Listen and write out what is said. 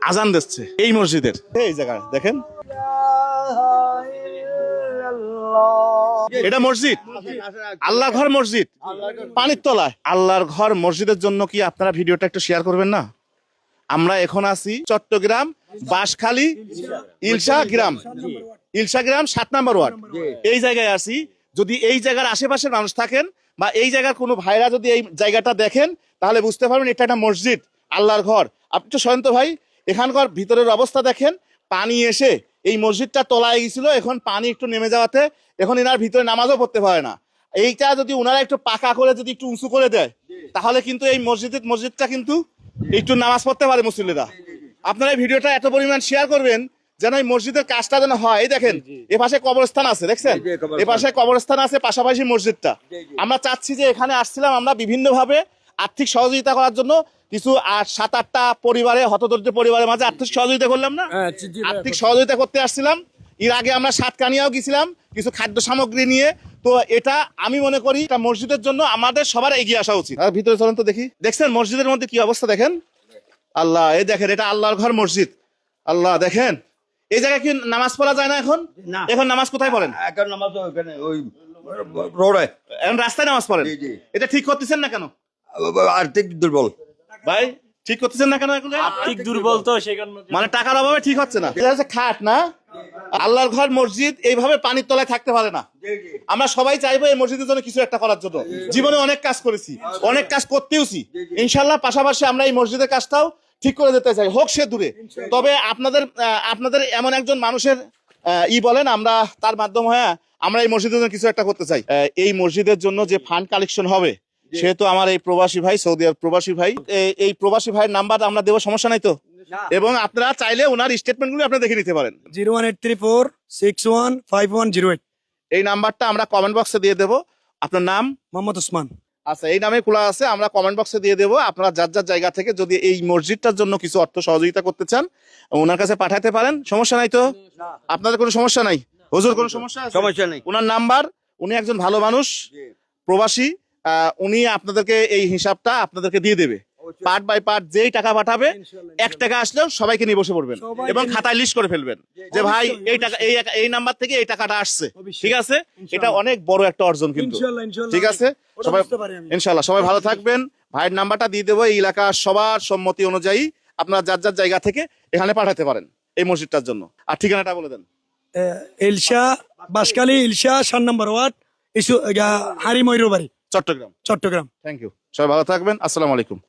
আজান দিচ্ছে এই মসজিদের। এই জায়গায় দেখেন, এটা মসজিদ, আল্লাহর ঘর মসজিদ, পানির তলায় আল্লাহর ঘর মসজিদের জন্য কি আপনারা ভিডিওটা একটু শেয়ার করবেন না? আমরা এখন আছি চট্টগ্রাম বাঁশখালী ইলশা গ্রাম 7 নম্বর ওয়ার্ড। এই জায়গায় আছি। যদি এই জায়গার আশেপাশের মানুষ থাকেন বা এই জায়গার কোনো ভাইরা যদি এই জায়গাটা দেখেন তাহলে বুঝতে পারবেন এটা একটা মসজিদ, আল্লাহর ঘর। আপনি তো সয়ন্ত ভাই এখানকার ভিতরের অবস্থা দেখেন, পানি এসে এই মসজিদটা তলায় গেছিল, এখন পানি একটু নেমে যাওয়াতে এখন এনার ভিতরে নামাজও পড়তে পারে না। এইটা যদি ওনারা একটু পাকা করে যদি একটু উঁচু করে দেয় তাহলে কিন্তু এই মসজিদটা কিন্তু একটু নামাজ পড়তে পারে মুসল্লিরা। আপনারা এই ভিডিওটা এত পরিমাণ শেয়ার করবেন যেন এই মসজিদের কাজটা যেন হয়। এই দেখেন এ পাশে কবরস্থান আছে, দেখছেন এ পাশে কবরস্থান আছে, পাশাপাশি মসজিদটা। আমরা চাচ্ছি যে এখানে আসছিলাম আমরা বিভিন্ন ভাবে আর্থিক সহযোগিতা করার জন্য, কিছু 7-8টা পরিবারে, হতদরিদ্র পরিবারের মাঝে আর্থিক সহযোগিতা করলাম না, আর্থিক সহযোগিতা করতে আসছিলাম। এর আগে আমরা সাতকানিয়াও গেছিলাম কিছু খাদ্য সামগ্রী নিয়ে। তো এটা আমি মনে করি এটা মসজিদের জন্য আমাদের সবার এগিয়ে আসা উচিত। আর ভিতরে চলেন তো দেখি। দেখছেন মসজিদের মধ্যে কি অবস্থা দেখেন। আল্লাহ, এই দেখেন এটা আল্লাহর ঘর মসজিদ। আল্লাহ দেখেন এই জায়গায় কি নামাজ পড়া যায় না এখন? এখন নামাজ কোথায় পড়েন? এখন নামাজ ওখানে ওই রোডে, এখন রাস্তায় নামাজ পড়েন। এটা ঠিক করতেছেন না কেন? আর্থিক দুর্বল ভাই, ঠিক করতেছেন না কেন? এগুলো আর্থিক দুর্বল তো সেখানে, মানে টাকার অভাবে ঠিক হচ্ছে না। এটা হচ্ছে খাট না, আল্লাহর ঘর মসজিদ এইভাবে পানির তলায় থাকতে পারে না। আমরা সবাই চাইবো এই মসজিদের জন্য কিছু একটা করার জন্য। জীবনে অনেক কাজ করেছি, অনেক কাজ করতেওছি ইনশাল্লাহ। পাশাপাশি আমরা এই মসজিদের কাজটাও ঠিক করে দিতে চাই, হোক সে দূরে। তবে আপনাদের এমন একজন মানুষের বলেন, আমরা তার মাধ্যমে আমরা এই মসজিদের জন্য কিছু একটা করতে চাই। এই মসজিদের জন্য যে ফান্ড কালেকশন হবে সেহেতু আমার এই প্রবাসী ভাই, সৌদি আরব প্রবাসী ভাই, এই প্রবাসী ভাইয়ের নাম্বার আমরা দেবো, সমস্যা নাই তো? এবং আপনারা চাইলে ওনার স্টেটমেন্টগুলো আপনারা দেখে নিতে পারেন। 01834615108 এই নাম্বারটা আমরা কমেন্ট বক্সে দিয়ে দেবো। আপনার নাম? মোহাম্মদ ওসমান। আচ্ছা, এই নামে খোলা আছে, আমরা কমেন্ট বক্সে দিয়ে দেবো। আপনারা যার যার জায়গা থেকে যদি এই মসজিদটার জন্য কিছু অর্থ সহযোগিতা করতে চান ওনার কাছে পাঠাতে পারেন, সমস্যা নাই তো? আপনাদের কোনো সমস্যা নাই? হুজুর কোনো সমস্যা আছে? সমস্যা নেই। ওনার নাম্বার, উনি একজন ভালো মানুষ, প্রবাসী, উনি আপনাদেরকে এই হিসাবটা আপনাদেরকে দিয়ে দেবে। পার্ট বাই পার্ট যেই টাকা পাঠাবে, 1 টাকা আসলেও সবাইকে নিয়ে বসে পড়বেন এবং খাতায় লিস্ট করে ফেলবেন যে ভাই এই টাকা এই নাম্বার থেকে এই টাকাটা আসছে। ঠিক আছে, এটা অনেক বড় একটা অর্জন কিন্তু। ঠিক আছে, সবাই ইনশাল্লাহ সবাই ভালো থাকবেন। ভাইয়ের নাম্বারটা দিয়ে দেবো। এই এলাকার সবার সম্মতি অনুযায়ী আপনারা যার যার জায়গা থেকে এখানে পাঠাতে পারেন এই মসজিদটার জন্য। আর ঠিকানাটা বলে দেন। ইলশা বাঁশখালী ইলশা 7 নম্বর ওয়ার্ড, হারি ময়ূর বাড়ি, চট্টগ্রাম। চট্টগ্রাম। Thank you. সবাই ভালো থাকবেন। আসসালামু আলাইকুম।